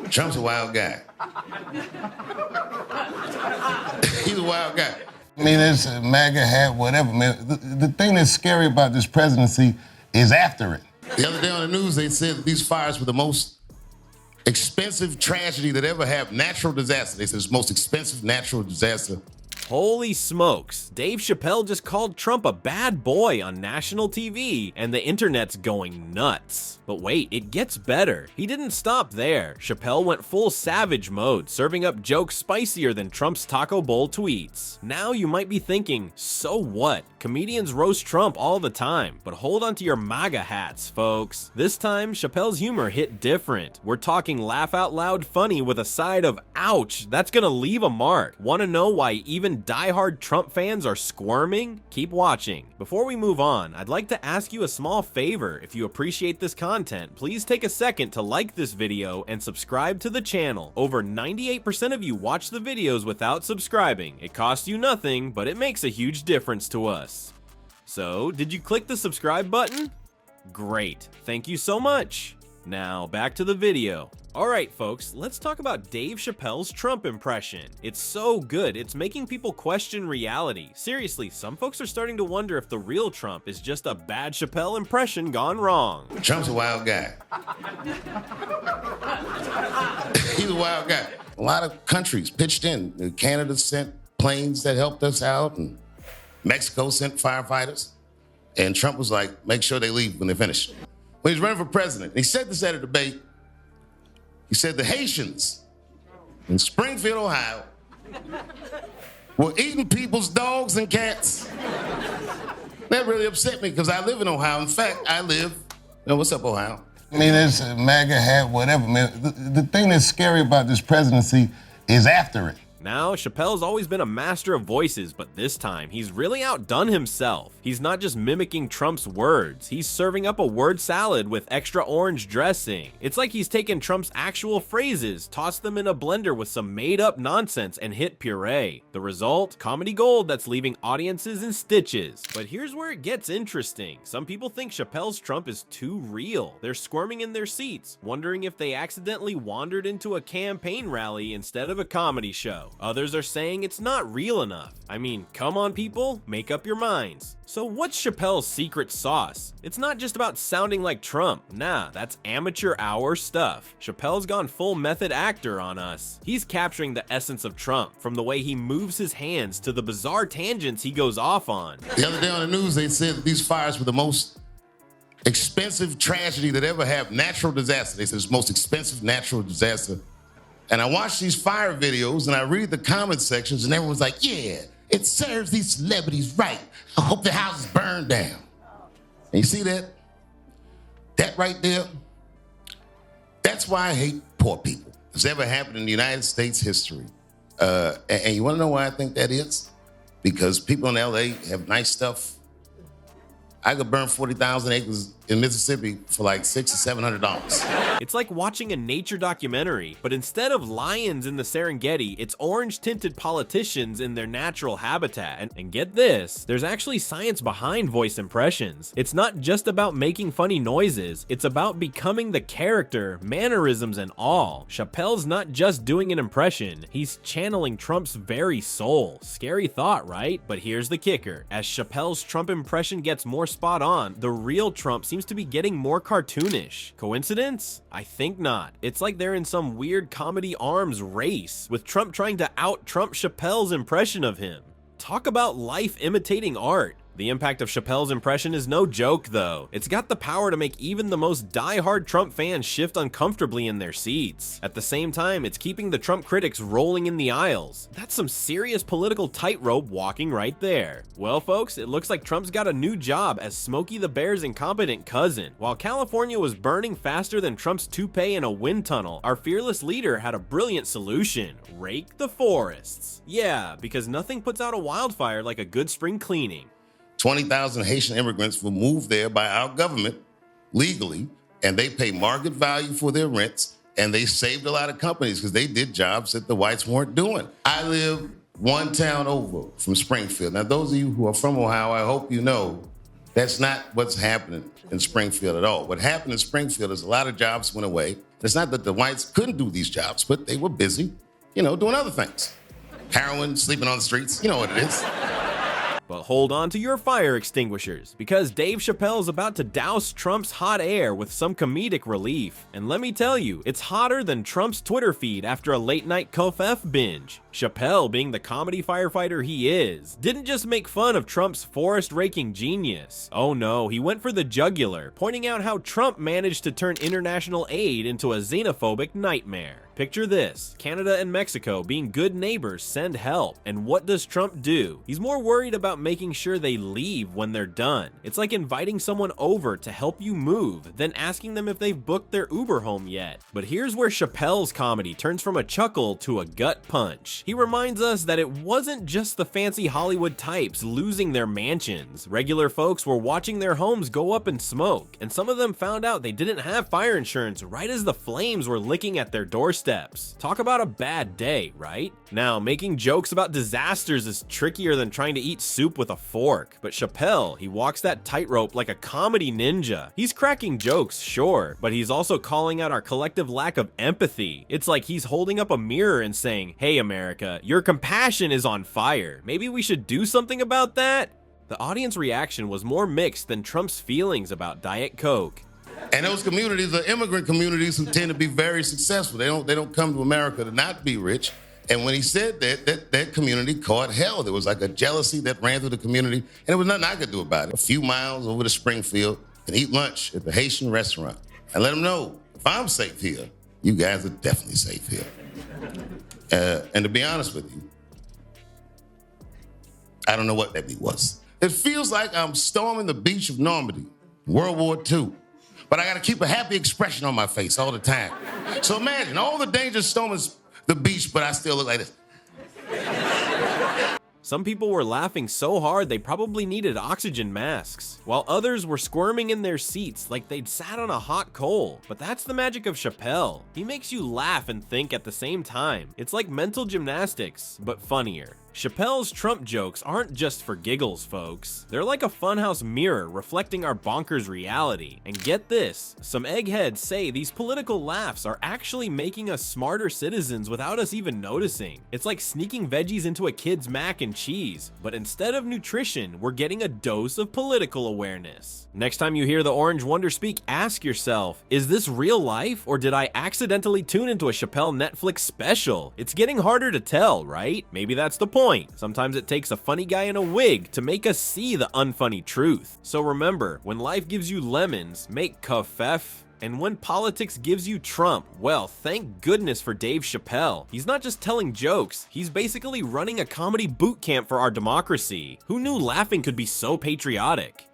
Trump's a wild guy. He's a wild guy. I mean, it's a MAGA hat, whatever, man. The thing that's scary about this presidency is after it. The other day on the news, they said that these fires were the most expensive tragedy that ever happened. Natural disaster. They said it's the most expensive natural disaster. Holy smokes, Dave Chappelle just called Trump a bad boy on national TV, and the internet's going nuts. But wait, it gets better. He didn't stop there. Chappelle went full savage mode, serving up jokes spicier than Trump's taco bowl tweets. Now you might be thinking, so what? Comedians roast Trump all the time, but hold on to your MAGA hats, folks. This time, Chappelle's humor hit different. We're talking laugh out loud funny with a side of ouch, that's gonna leave a mark. Wanna know why even diehard Trump fans are squirming? Keep watching. Before we move on, I'd like to ask you a small favor. If you appreciate this content, please take a second to like this video and subscribe to the channel. Over 98% of you watch the videos without subscribing. It costs you nothing, but it makes a huge difference to us. So, did you click the subscribe button? Great, thank you so much. Now, back to the video. Alright folks, let's talk about Dave Chappelle's Trump impression. It's so good, it's making people question reality. Seriously, some folks are starting to wonder if the real Trump is just a bad Chappelle impression gone wrong. Trump's a wild guy. He's a wild guy. A lot of countries pitched in. Canada sent planes that helped us out, and Mexico sent firefighters. And Trump was like, make sure they leave when they're finished. When he's running for president, he said this at a debate. He said the Haitians in Springfield, Ohio, were eating people's dogs and cats. That really upset me because I live in Ohio. In fact, what's up, Ohio? I mean, it's a MAGA hat, whatever, man. The thing that's scary about this presidency is after it. Now, Chappelle's always been a master of voices, but this time, he's really outdone himself. He's not just mimicking Trump's words, he's serving up a word salad with extra orange dressing. It's like he's taken Trump's actual phrases, tossed them in a blender with some made-up nonsense, and hit puree. The result? Comedy gold that's leaving audiences in stitches. But here's where it gets interesting. Some people think Chappelle's Trump is too real. They're squirming in their seats, wondering if they accidentally wandered into a campaign rally instead of a comedy show. Others are saying it's not real enough. I mean, come on people, make up your minds. So what's Chappelle's secret sauce? It's not just about sounding like Trump. Nah, that's amateur hour stuff. Chappelle's gone full method actor on us. He's capturing the essence of Trump, from the way he moves his hands to the bizarre tangents he goes off on. The other day on the news, they said that these fires were the most expensive tragedy that ever happened. Natural disaster. They said it's the most expensive natural disaster. And I watch these fire videos and I read the comment sections and everyone's like, yeah, it serves these celebrities right. I hope the house is burned down. And you see that? That right there? That's why I hate poor people. It's ever happened in the United States history. And you wanna know why I think that is? Because people in LA have nice stuff. I could burn 40,000 acres in Mississippi for like $600 or $700. It's like watching a nature documentary, but instead of lions in the Serengeti, it's orange-tinted politicians in their natural habitat. And get this, there's actually science behind voice impressions. It's not just about making funny noises, it's about becoming the character, mannerisms and all. Chappelle's not just doing an impression, he's channeling Trump's very soul. Scary thought, right? But here's the kicker. As Chappelle's Trump impression gets more spot on, the real Trump seems to be getting more cartoonish. Coincidence? I think not. It's like they're in some weird comedy arms race, with Trump trying to out-Trump Chappelle's impression of him. Talk about life imitating art. The impact of Chappelle's impression is no joke though. It's got the power to make even the most die-hard Trump fans shift uncomfortably in their seats. At the same time, it's keeping the Trump critics rolling in the aisles. That's some serious political tightrope walking right there. Well folks, it looks like Trump's got a new job as Smokey the Bear's incompetent cousin. While California was burning faster than Trump's toupee in a wind tunnel, our fearless leader had a brilliant solution. Rake the forests. Yeah, because nothing puts out a wildfire like a good spring cleaning. 20,000 Haitian immigrants were moved there by our government legally, and they pay market value for their rents, and they saved a lot of companies because they did jobs that the whites weren't doing. I live one town over from Springfield. Now, those of you who are from Ohio, I hope you know that's not what's happening in Springfield at all. What happened in Springfield is a lot of jobs went away, It's not that the whites couldn't do these jobs, but they were busy, doing other things. Heroin, sleeping on the streets, you know what it is. But hold on to your fire extinguishers, because Dave Chappelle is about to douse Trump's hot air with some comedic relief. And let me tell you, it's hotter than Trump's Twitter feed after a late-night Kofef binge. Chappelle, being the comedy firefighter he is, didn't just make fun of Trump's forest-raking genius. Oh no, he went for the jugular, pointing out how Trump managed to turn international aid into a xenophobic nightmare. Picture this, Canada and Mexico being good neighbors send help, and what does Trump do? He's more worried about making sure they leave when they're done. It's like inviting someone over to help you move, then asking them if they've booked their Uber home yet. But here's where Chappelle's comedy turns from a chuckle to a gut punch. He reminds us that it wasn't just the fancy Hollywood types losing their mansions. Regular folks were watching their homes go up in smoke, and some of them found out they didn't have fire insurance right as the flames were licking at their doorstep. Talk about a bad day, right? Now, making jokes about disasters is trickier than trying to eat soup with a fork, but Chappelle, he walks that tightrope like a comedy ninja. He's cracking jokes, sure, but he's also calling out our collective lack of empathy. It's like he's holding up a mirror and saying, "Hey America, your compassion is on fire. Maybe we should do something about that?" The audience reaction was more mixed than Trump's feelings about Diet Coke. And those communities are immigrant communities who tend to be very successful. They don't come to America to not be rich. And when he said that community caught hell. There was like a jealousy that ran through the community, and there was nothing I could do about it. A few miles over to Springfield and eat lunch at the Haitian restaurant and let them know, if I'm safe here, you guys are definitely safe here. And to be honest with you, I don't know what that was. It feels like I'm storming the beach of Normandy, World War II. But I gotta keep a happy expression on my face all the time. So imagine all the danger storming the beach, but I still look like this. Some people were laughing so hard they probably needed oxygen masks, while others were squirming in their seats like they'd sat on a hot coal. But that's the magic of Chappelle. He makes you laugh and think at the same time. It's like mental gymnastics, but funnier. Chappelle's Trump jokes aren't just for giggles, folks. They're like a funhouse mirror reflecting our bonkers reality. And get this, some eggheads say these political laughs are actually making us smarter citizens without us even noticing. It's like sneaking veggies into a kid's mac and cheese, but instead of nutrition, we're getting a dose of political awareness. Next time you hear the Orange Wonder speak, ask yourself, is this real life or did I accidentally tune into a Chappelle Netflix special? It's getting harder to tell, right? Maybe that's the point. Sometimes it takes a funny guy in a wig to make us see the unfunny truth. So remember, when life gives you lemons, make kafef. And when politics gives you Trump, well, thank goodness for Dave Chappelle. He's not just telling jokes, he's basically running a comedy boot camp for our democracy. Who knew laughing could be so patriotic?